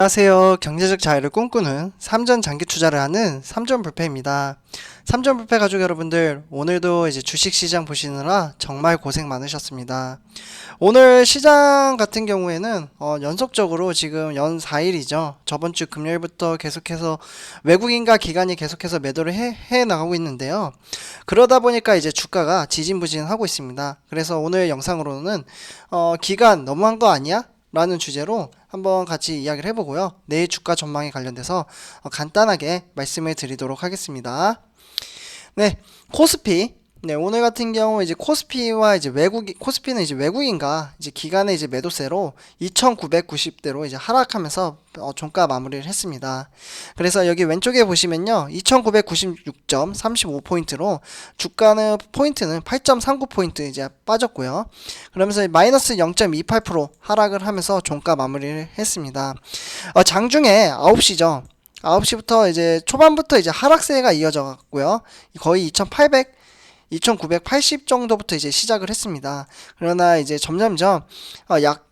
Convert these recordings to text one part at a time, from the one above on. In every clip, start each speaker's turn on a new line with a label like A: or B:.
A: 안녕하세요. 경제적 자유를 꿈꾸는 삼전 장기 투자를 하는 삼전불패입니다. 삼전불패 가족 여러분들, 오늘도 이제 주식시장 보시느라 정말 고생 많으셨습니다. 오늘 시장 같은 경우에는 연속적으로 지금 연 4일이죠. 저번 주 금요일부터 계속해서 외국인과 기관이 계속해서 매도를 해 나가고 있는데요. 그러다 보니까 이제 주가가 지진부진하고 있습니다. 그래서 오늘 영상으로는 기관 너무한 거 아니야? 라는 주제로 한번 같이 이야기를 해보고요. 내일 주가 전망에 관련돼서 간단하게 말씀을 드리도록 하겠습니다. 네, 코스피. 네, 오늘 같은 경우 이제 코스피와 이제 코스피는 이제 외국인과 이제 기관의 이제 매도세로 2,990대로 이제 하락하면서 종가 마무리를 했습니다. 그래서 여기 왼쪽에 보시면요, 2,996.35포인트로 주가는 포인트는 8.39포인트 이제 빠졌고요. 그러면서 마이너스 0.28% 하락을 하면서 종가 마무리를 했습니다. 장중에 9시죠. 9시부터 이제 초반부터 이제 하락세가 이어져 갔고요. 거의 2,980 정도부터 이제 시작을 했습니다. 그러나 이제 점점점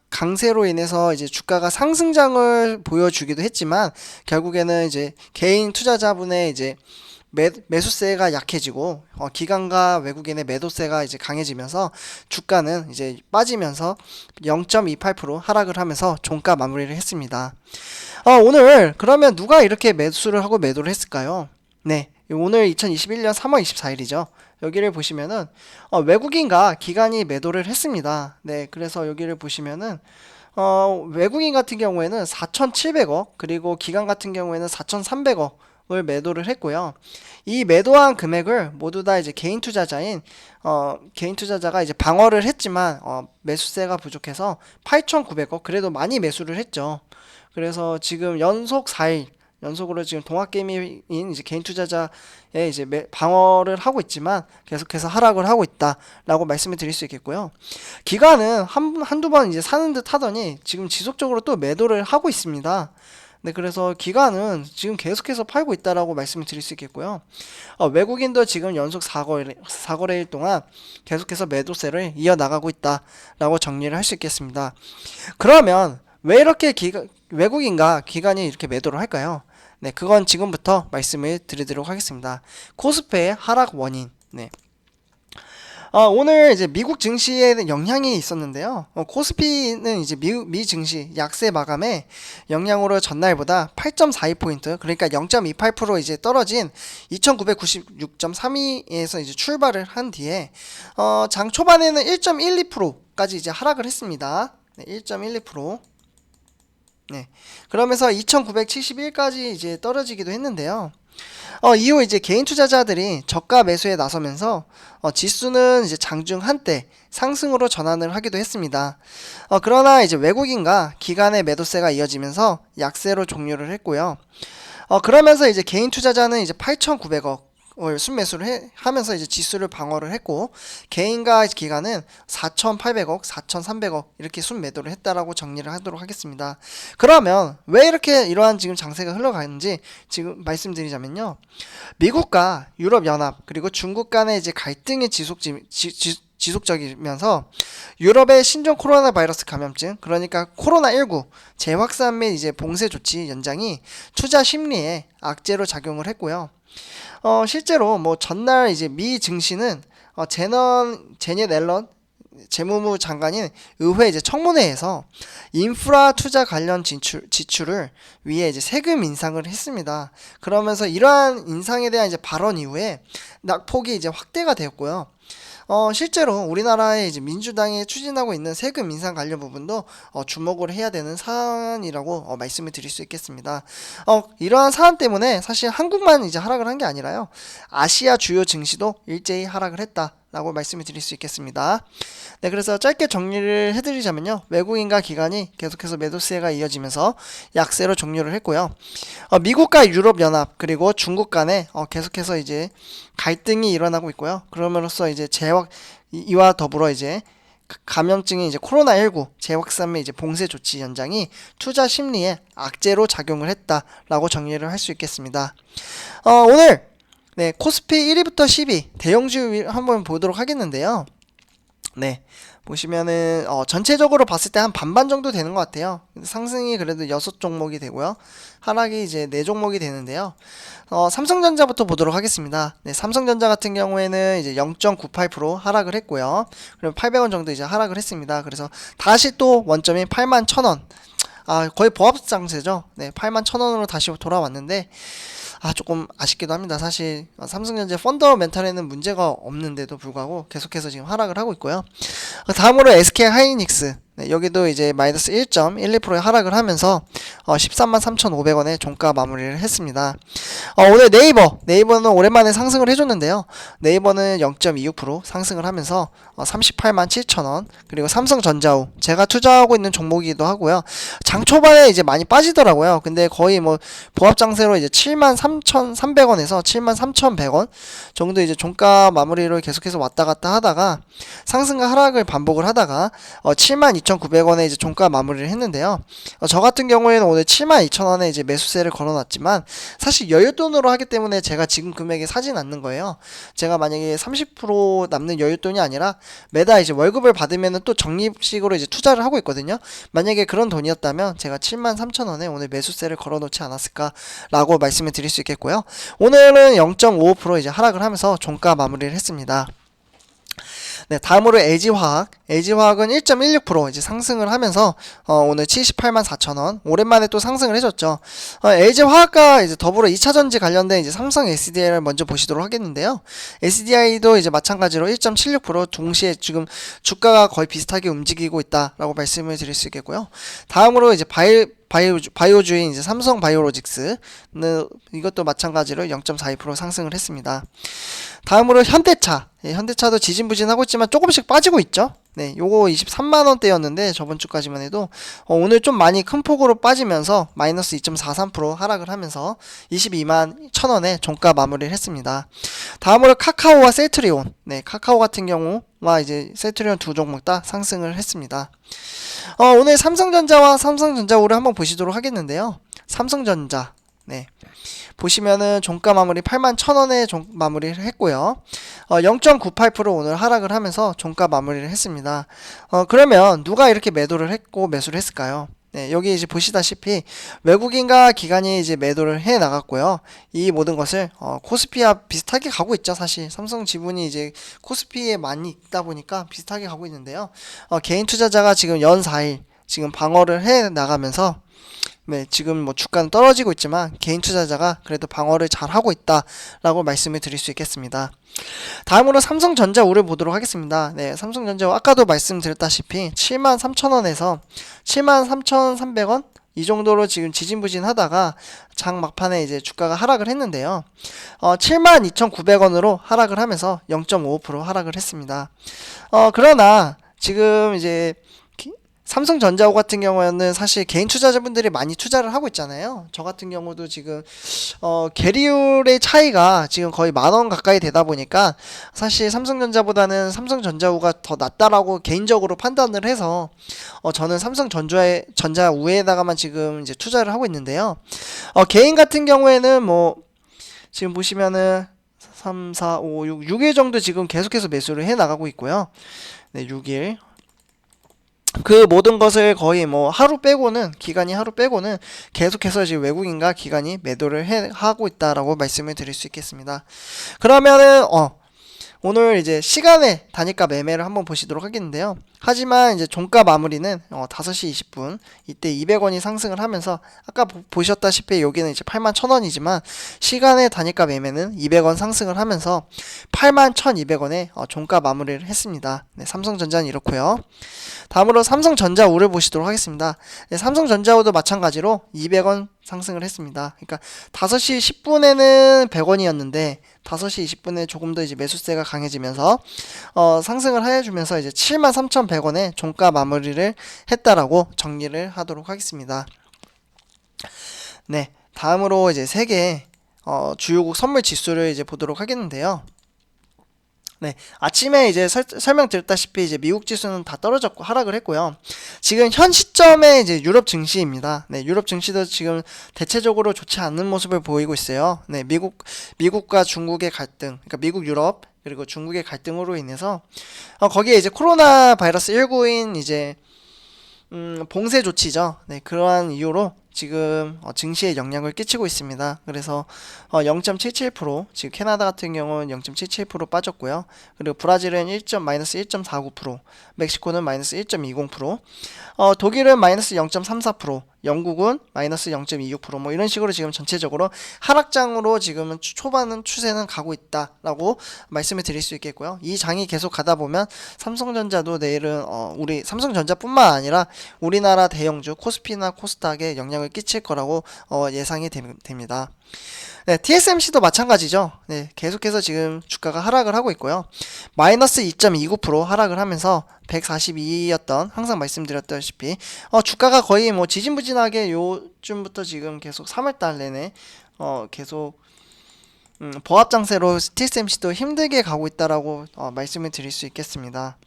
A: 강세로 인해서 이제 주가가 상승장을 보여주기도 했지만 결국에는 이제 개인 투자자분의 이제 매수세가 약해지고 기관과 외국인의 매도세가 이제 강해지면서 주가는 이제 빠지면서 0.28% 하락을 하면서 종가 마무리를 했습니다. 오늘 그러면 누가 이렇게 매수를 하고 매도를 했을까요? 네, 오늘 2021년 3월 24일이죠. 여기를 보시면은 외국인과 기관이 매도를 했습니다. 네, 그래서 여기를 보시면은 외국인 같은 경우에는 4,700억, 그리고 기관 같은 경우에는 4,300억을 매도를 했고요. 이 매도한 금액을 모두 다 이제 개인 투자자가 이제 방어를 했지만 매수세가 부족해서 8,900억, 그래도 많이 매수를 했죠. 그래서 지금 연속으로 지금 동학개미인 이제 개인 투자자의 이제 방어를 하고 있지만 계속해서 하락을 하고 있다라고 말씀을 드릴 수 있겠고요. 기관은 한두 번 이제 사는 듯 하더니 지금 지속적으로 또 매도를 하고 있습니다. 네, 그래서 기관은 지금 계속해서 팔고 있다라고 말씀을 드릴 수 있겠고요. 외국인도 지금 연속 4거래일 동안 계속해서 매도세를 이어나가고 있다라고 정리를 할 수 있겠습니다. 그러면 왜 이렇게 외국인과 기관이 이렇게 매도를 할까요? 네, 그건 지금부터 말씀을 드리도록 하겠습니다. 코스피의 하락 원인. 네. 오늘 이제 미국 증시에 영향이 있었는데요. 코스피는 이제 미 증시 약세 마감에 영향으로 전날보다 8.42포인트, 그러니까 0.28% 이제 떨어진 2,996.32에서 이제 출발을 한 뒤에 장 초반에는 1.12%까지 이제 하락을 했습니다. 네, 1.12%. 네. 그러면서 2,971까지 이제 떨어지기도 했는데요. 이후 이제 개인 투자자들이 저가 매수에 나서면서 지수는 이제 장중 한때 상승으로 전환을 하기도 했습니다. 그러나 이제 외국인과 기관의 매도세가 이어지면서 약세로 종료를 했고요. 그러면서 이제 개인 투자자는 이제 8,900억 순매수를 하면서 이제 지수를 방어를 했고, 개인과 기관은 4,800억, 4,300억 이렇게 순매도를 했다라고 정리를 하도록 하겠습니다. 그러면 왜 이렇게 이러한 지금 장세가 흘러가는지 지금 말씀드리자면요. 미국과 유럽연합 그리고 중국 간의 이제 갈등이 지속적이면서 유럽의 신종 코로나 바이러스 감염증, 그러니까 코로나19 재확산 및 이제 봉쇄 조치 연장이 투자 심리에 악재로 작용을 했고요. 실제로 뭐 전날 이제 미 증시는 제넷 앨런 재무부 장관인 의회 이제 청문회에서 인프라 투자 관련 지출을 위해 이제 세금 인상을 했습니다. 그러면서 이러한 인상에 대한 이제 발언 이후에 낙폭이 이제 확대가 되었고요. 실제로 우리나라의 이제 민주당이 추진하고 있는 세금 인상 관련 부분도 주목을 해야 되는 사안이라고 말씀을 드릴 수 있겠습니다. 이러한 사안 때문에 사실 한국만 이제 하락을 한 게 아니라요. 아시아 주요 증시도 일제히 하락을 했다라고 말씀을 드릴 수 있겠습니다. 네, 그래서 짧게 정리를 해드리자면요. 외국인과 기관이 계속해서 매도세가 이어지면서 약세로 종료를 했고요. 미국과 유럽연합 그리고 중국 간에 계속해서 이제 갈등이 일어나고 있고요. 그러므로써 이제 이와 더불어 이제 감염증이 이제 코로나19 재확산 및 이제 봉쇄 조치 연장이 투자 심리에 악재로 작용을 했다라고 정리를 할 수 있겠습니다. 오늘 네, 코스피 1위부터 10위 대형주 한번 보도록 하겠는데요. 네, 보시면은 전체적으로 봤을 때 한 반반 정도 되는 것 같아요. 상승이 그래도 6종목이 되고요. 하락이 이제 4종목이 되는데요. 삼성전자부터 보도록 하겠습니다. 네, 삼성전자 같은 경우에는 이제 0.98% 하락을 했고요. 그럼 800원 정도 이제 하락을 했습니다. 그래서 다시 또 원점이 81,000원. 거의 보합 장세죠. 네, 81,000원으로 다시 돌아왔는데 조금 아쉽기도 합니다. 사실 삼성전자 펀더멘탈에는 문제가 없는데도 불구하고 계속해서 지금 하락을 하고 있고요. 다음으로 SK 하이닉스. 네, 여기도 이제 마이너스 1.12%의 하락을 하면서 13만 3,500원에 종가 마무리를 했습니다. 오늘 네이버는 오랜만에 상승을 해줬는데요. 네이버는 0.26% 상승을 하면서 38만 7천원. 그리고 삼성전자우, 제가 투자하고 있는 종목이기도 하고요. 장 초반에 이제 많이 빠지더라고요. 근데 거의 뭐 보합장세로 이제 7만 3,300원에서 7만 3,100원 정도 이제 종가 마무리를 계속해서 왔다 갔다 하다가 상승과 하락을 반복을 하다가 7만 2,900원에 이제 종가 마무리를 했는데요. 저 같은 경우에는 오늘 7만 2천원에 이제 매수세를 걸어놨지만 사실 여윳돈으로 하기 때문에 제가 지금 금액에 사진 않는 거예요. 제가 만약에 30% 남는 여윳돈이 아니라 매달 이제 월급을 받으면은 또 적립식으로 이제 투자를 하고 있거든요. 만약에 그런 돈이었다면 제가 7만 3천원에 오늘 매수세를 걸어놓지 않았을까라고 말씀을 드릴 수 있겠고요. 오늘은 0.55% 이제 하락을 하면서 종가 마무리를 했습니다. 네, 다음으로 LG화학은 1.16% 이제 상승을 하면서 오늘 78만 4천원 오랜만에 또 상승을 해줬죠. LG화학과 이제 더불어 2차전지 관련된 이제 삼성 SDI를 먼저 보시도록 하겠는데요. SDI도 이제 마찬가지로 1.76% 동시에 지금 주가가 거의 비슷하게 움직이고 있다라고 말씀을 드릴 수 있겠고요. 다음으로 이제 바이오주인 이제 삼성 바이오로직스는 이것도 마찬가지로 0.42% 상승을 했습니다. 다음으로 현대차. 현대차도 지진부진하고 있지만 조금씩 빠지고 있죠. 네, 요거 23만원대였는데 저번 주까지만 해도 오늘 좀 많이 큰 폭으로 빠지면서 마이너스 2.43% 하락을 하면서 22만 1천원에 종가 마무리를 했습니다. 다음으로 카카오와 셀트리온. 네, 카카오 같은 경우와 이제 셀트리온 두 종목 다 상승을 했습니다. 오늘 삼성전자와 삼성전자우를 한번 보시도록 하겠는데요. 삼성전자. 네. 보시면은 종가 마무리 81,000원에 마무리를 했고요. 0.98% 오늘 하락을 하면서 종가 마무리를 했습니다. 그러면 누가 이렇게 매도를 했고 매수를 했을까요? 네, 여기 이제 보시다시피 외국인과 기관이 이제 매도를 해 나갔고요. 이 모든 것을 코스피와 비슷하게 가고 있죠. 사실 삼성 지분이 이제 코스피에 많이 있다 보니까 비슷하게 가고 있는데요. 개인 투자자가 지금 연 4일 지금 방어를 해 나가면서 네, 지금 뭐 주가는 떨어지고 있지만 개인 투자자가 그래도 방어를 잘 하고 있다라고 말씀을 드릴 수 있겠습니다. 다음으로 삼성전자우를 보도록 하겠습니다. 네, 삼성전자우 아까도 말씀드렸다시피 73,000원에서 73,300원 이 정도로 지금 지진부진하다가 장 막판에 이제 주가가 하락을 했는데요. 72,900원으로 하락을 하면서 0.55% 하락을 했습니다. 그러나 지금 이제 삼성전자우 같은 경우에는 사실 개인 투자자분들이 많이 투자를 하고 있잖아요. 저 같은 경우도 지금 계리율의 차이가 지금 거의 10,000원 가까이 되다 보니까 사실 삼성전자보다는 삼성전자우가 더 낫다라고 개인적으로 판단을 해서 저는 삼성전자우에다가만 지금 이제 투자를 하고 있는데요. 개인 같은 경우에는 뭐 지금 보시면은 3, 4, 5, 6일 정도 지금 계속해서 매수를 해 나가고 있고요. 네, 6일. 그 모든 것을 거의 뭐 기간이 하루 빼고는 계속해서 지금 외국인과 기관이 매도를 하고 있다라고 말씀을 드릴 수 있겠습니다. 그러면은 오늘 이제 시간의 단위가 매매를 한번 보시도록 하겠는데요. 하지만 이제 종가 마무리는 5시 20분 이때 200원이 상승을 하면서 아까 보셨다시피 여기는 이제 81,000원이지만 시간의 단위가 매매는 200원 상승을 하면서 81,200원에 종가 마무리를 했습니다. 네, 삼성전자는 이렇고요. 다음으로 삼성전자우를 보시도록 하겠습니다. 네, 삼성전자우도 마찬가지로 200원 상승을 했습니다. 그러니까 5시 10분에는 100원이었는데 5시 20분에 조금 더 이제 매수세가 강해지면서 상승을 해주면서 이제 73,100원에 종가 마무리를 했다라고 정리를 하도록 하겠습니다. 네, 다음으로 이제 세계 주요국 선물 지수를 이제 보도록 하겠는데요. 네, 아침에 이제 설명드렸다시피 이제 미국 지수는 다 떨어졌고 하락을 했고요. 지금 현 시점에 이제 유럽 증시입니다. 네, 유럽 증시도 지금 대체적으로 좋지 않는 모습을 보이고 있어요. 네, 미국과 중국의 갈등, 그러니까 미국, 유럽 그리고 중국의 갈등으로 인해서 거기에 이제 코로나 바이러스 19인 이제 봉쇄 조치죠. 네, 그러한 이유로 지금 증시에 영향을 끼치고 있습니다. 그래서 0.77%, 지금 캐나다 같은 경우는 0.77% 빠졌고요. 그리고 브라질은 마이너스 1.49%, 멕시코는 마이너스 1.20%, 독일은 마이너스 0.34%, 영국은 마이너스 0.26%뭐 이런 식으로 지금 전체적으로 하락장으로 지금은 초반은 추세는 가고 있다라고 말씀을 드릴 수 있겠고요. 이 장이 계속 가다 보면 삼성전자도 내일은 우리 삼성전자뿐만 아니라 우리나라 대형주 코스피나 코스닥에 영향을 끼칠 거라고 예상이 됩니다. 네, TSMC도 마찬가지죠. 네, 계속해서 지금 주가가 하락을 하고 있고요. 마이너스 2.29% 하락을 하면서 142였던 항상 말씀드렸다시피 주가가 거의 뭐 지진부진하게 요쯤부터 지금 계속 3월달 내내 계속 보합장세로 TSMC도 힘들게 가고 있다라고 말씀을 드릴 수 있겠습니다.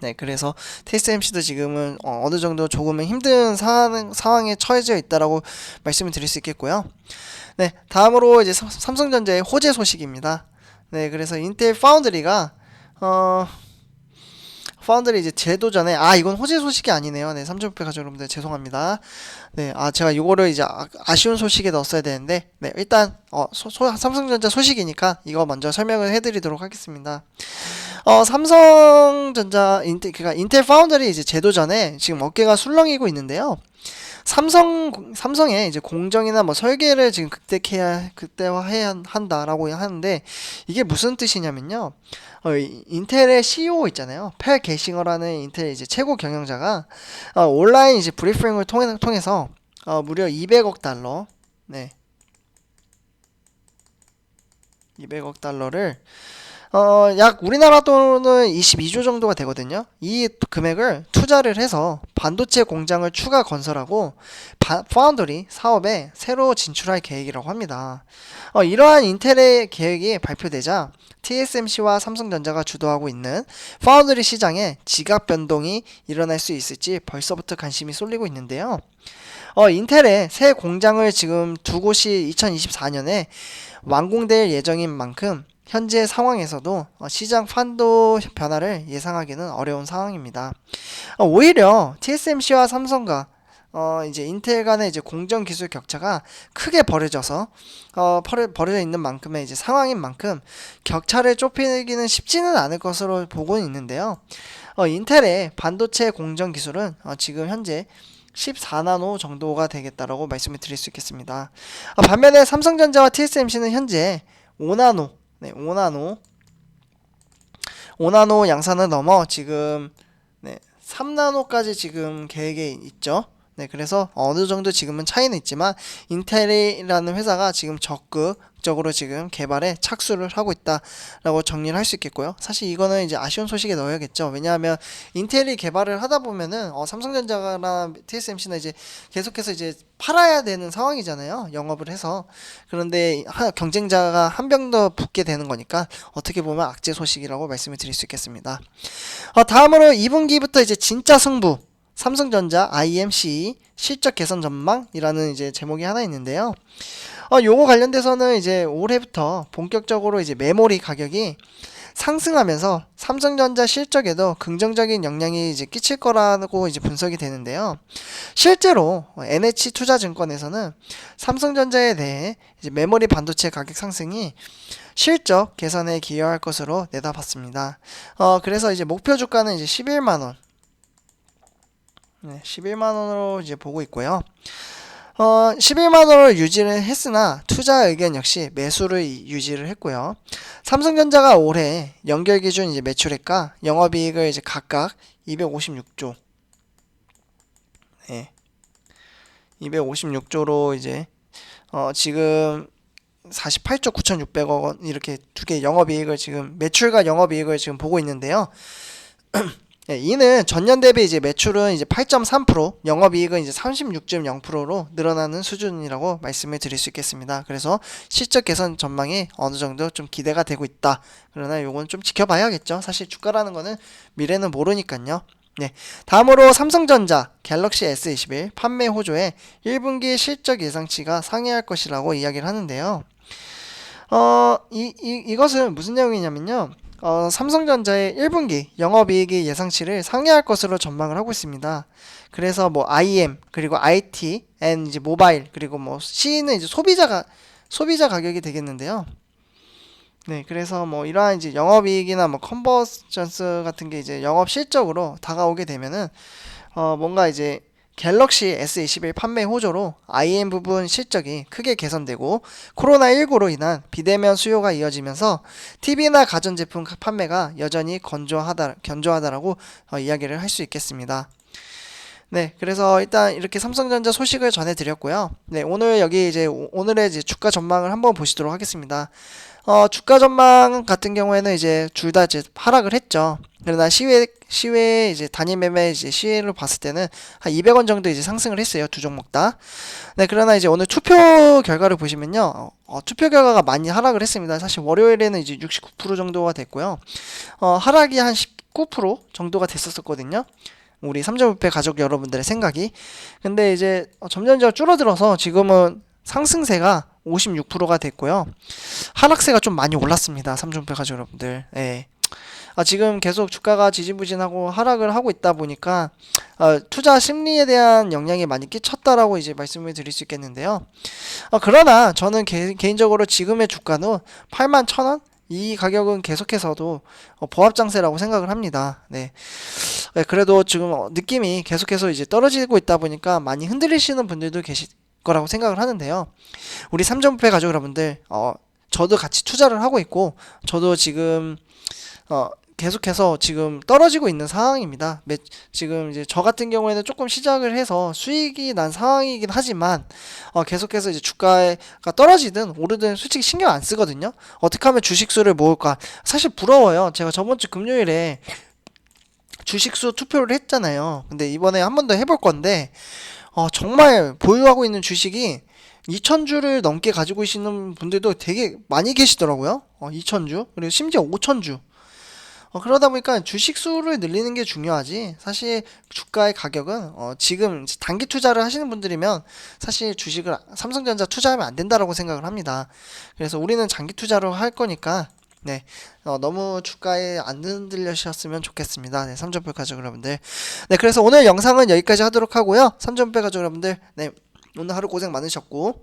A: 네, 그래서 TSMC도 지금은 어느 정도 조금은 힘든 상황에 처해져 있다라고 말씀을 드릴 수 있겠고요. 네, 다음으로 이제 삼성전자의 호재 소식입니다. 네, 그래서 인텔 파운드리가 파운드리 이제 제도전에 이건 호재 소식이 아니네요. 네, 3,600 가족 여러분들 죄송합니다. 네, 제가 이거를 이제 아쉬운 소식에 넣었어야 되는데, 네, 일단 삼성전자 소식이니까 이거 먼저 설명을 해드리도록 하겠습니다. 삼성전자 그러니까 인텔 파운드리 이제 제도전에 지금 어깨가 술렁이고 있는데요. 삼성의 이제 공정이나 뭐 설계를 지금 극대화해야 한다라고 하는데 이게 무슨 뜻이냐면요. 인텔의 CEO 있잖아요. 펠 게싱어라는 인텔 이제 최고 경영자가 온라인 이제 브리핑을 통해서 무려 200억 달러, 네, 200억 달러를 약 우리나라 돈은 22조 정도가 되거든요. 이 금액을 투자를 해서 반도체 공장을 추가 건설하고 파운드리 사업에 새로 진출할 계획이라고 합니다. 이러한 인텔의 계획이 발표되자 TSMC와 삼성전자가 주도하고 있는 파운드리 시장에 지각 변동이 일어날 수 있을지 벌써부터 관심이 쏠리고 있는데요. 인텔의 새 공장을 지금 두 곳이 2024년에 완공될 예정인 만큼 현재 상황에서도 시장 판도 변화를 예상하기는 어려운 상황입니다. 오히려 TSMC와 삼성과 이제 인텔 간의 이제 공정 기술 격차가 크게 벌어져 있는 만큼의 이제 상황인 만큼 격차를 좁히기는 쉽지는 않을 것으로 보고 있는데요. 인텔의 반도체 공정 기술은 지금 현재 14나노 정도가 되겠다라고 말씀을 드릴 수 있겠습니다. 반면에 삼성전자와 TSMC는 현재 5나노, 네, 5나노 양산을 넘어 지금 3나노까지 지금 계획에 있죠. 네, 그래서 어느 정도 지금은 차이는 있지만 인텔이라는 회사가 지금 적극적으로 지금 개발에 착수를 하고 있다라고 정리를 할 수 있겠고요. 사실 이거는 이제 아쉬운 소식에 넣어야겠죠. 왜냐하면 인텔이 개발을 하다 보면은 삼성전자나 TSMC나 이제 계속해서 이제 팔아야 되는 상황이잖아요. 영업을 해서. 그런데 경쟁자가 한 병 더 붙게 되는 거니까 어떻게 보면 악재 소식이라고 말씀을 드릴 수 있겠습니다. 다음으로 2분기부터 이제 진짜 승부. 삼성전자 IMC 실적 개선 전망이라는 이제 제목이 하나 있는데요. 요거 관련돼서는 이제 올해부터 본격적으로 이제 메모리 가격이 상승하면서 삼성전자 실적에도 긍정적인 영향이 이제 끼칠 거라고 이제 분석이 되는데요. 실제로 NH투자증권에서는 삼성전자에 대해 이제 메모리 반도체 가격 상승이 실적 개선에 기여할 것으로 내다봤습니다. 그래서 이제 목표 주가는 이제 11만 원. 네, 11만 원으로 이제 보고 있고요. 11만 원을 유지를 했으나 투자 의견 역시 매수를 유지를 했고요. 삼성전자가 올해 연결 기준 이제 매출액과 영업이익을 이제 각각 256조, 네, 256조로 이제 지금 48조 9,600억 원 이렇게 두 개 영업이익을 지금 매출과 영업이익을 지금 보고 있는데요. 예, 이는 전년 대비 이제 매출은 이제 8.3%, 영업이익은 이제 36.0%로 늘어나는 수준이라고 말씀을 드릴 수 있겠습니다. 그래서 실적 개선 전망이 어느 정도 좀 기대가 되고 있다. 그러나 요건 좀 지켜봐야겠죠. 사실 주가라는 거는 미래는 모르니까요. 네, 다음으로 삼성전자 갤럭시 S21 판매 호조의 1분기 실적 예상치가 상회할 것이라고 이야기를 하는데요. 이것은 무슨 내용이냐면요. 삼성전자의 1분기 영업이익이 예상치를 상회할 것으로 전망을 하고 있습니다. 그래서 뭐 IM 그리고 IT, N 이제 모바일 그리고 뭐 C는 이제 소비자 가격이 되겠는데요. 네, 그래서 뭐 이러한 이제 영업이익이나 뭐 컨버전스 같은 게 이제 영업 실적으로 다가오게 되면은 뭔가 이제 갤럭시 S21 판매 호조로 IM 부분 실적이 크게 개선되고 코로나19로 인한 비대면 수요가 이어지면서 TV나 가전제품 판매가 여전히 견조하다라고 이야기를 할 수 있겠습니다. 네, 그래서 일단 이렇게 삼성전자 소식을 전해드렸고요. 네, 오늘의 이제 주가 전망을 한번 보시도록 하겠습니다. 주가 전망 같은 경우에는 이제 둘 다 이제 하락을 했죠. 그러나 시외 이제 단일 매매 이제 시외로 봤을 때는 한 200원 정도 이제 상승을 했어요. 두 종목 다. 네, 그러나 이제 오늘 투표 결과를 보시면요. 투표 결과가 많이 하락을 했습니다. 사실 월요일에는 이제 69% 정도가 됐고요. 하락이 한 19% 정도가 됐었거든요. 우리 삼점부패 가족 여러분들의 생각이. 근데 이제 점점 줄어들어서 지금은 상승세가 56%가 됐고요. 하락세가 좀 많이 올랐습니다. 삼성배 가족 여러분들. 예. 지금 계속 주가가 지지부진하고 하락을 하고 있다 보니까 투자 심리에 대한 영향이 많이 끼쳤다라고 이제 말씀을 드릴 수 있겠는데요. 그러나 저는 개인적으로 지금의 주가는 81,000원? 이 가격은 계속해서도 보합장세라고 생각을 합니다. 네. 그래도 지금 느낌이 계속해서 이제 떨어지고 있다 보니까 많이 흔들리시는 분들도 계실 거라고 생각을 하는데요. 우리 삼점부패 가족 여러분들, 저도 같이 투자를 하고 있고, 저도 지금 계속해서 지금 떨어지고 있는 상황입니다. 지금 이제 저 같은 경우에는 조금 시작을 해서 수익이 난 상황이긴 하지만 계속해서 이제 주가가 떨어지든 오르든 솔직히 신경 안 쓰거든요. 어떻게 하면 주식수를 모을까? 사실 부러워요. 제가 저번 주 금요일에 주식수 투표를 했잖아요. 근데 이번에 한 번 더 해볼 건데 정말 보유하고 있는 주식이 2,000주를 넘게 가지고 계시는 분들도 되게 많이 계시더라고요. 2,000주 그리고 심지어 5,000주. 그러다 보니까 주식 수를 늘리는 게 중요하지. 사실 주가의 가격은 지금 단기 투자를 하시는 분들이면 사실 주식을 삼성전자 투자하면 안 된다라고 생각을 합니다. 그래서 우리는 장기 투자로 할 거니까 네, 너무 주가에 안 흔들리셨으면 좋겠습니다. 네, 삼점배 가족 여러분들. 네, 그래서 오늘 영상은 여기까지 하도록 하고요. 삼점배 가족 여러분들, 네, 오늘 하루 고생 많으셨고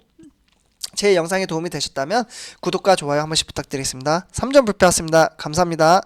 A: 제 영상이 도움이 되셨다면 구독과 좋아요 한 번씩 부탁드리겠습니다. 삼점불패였습니다. 감사합니다.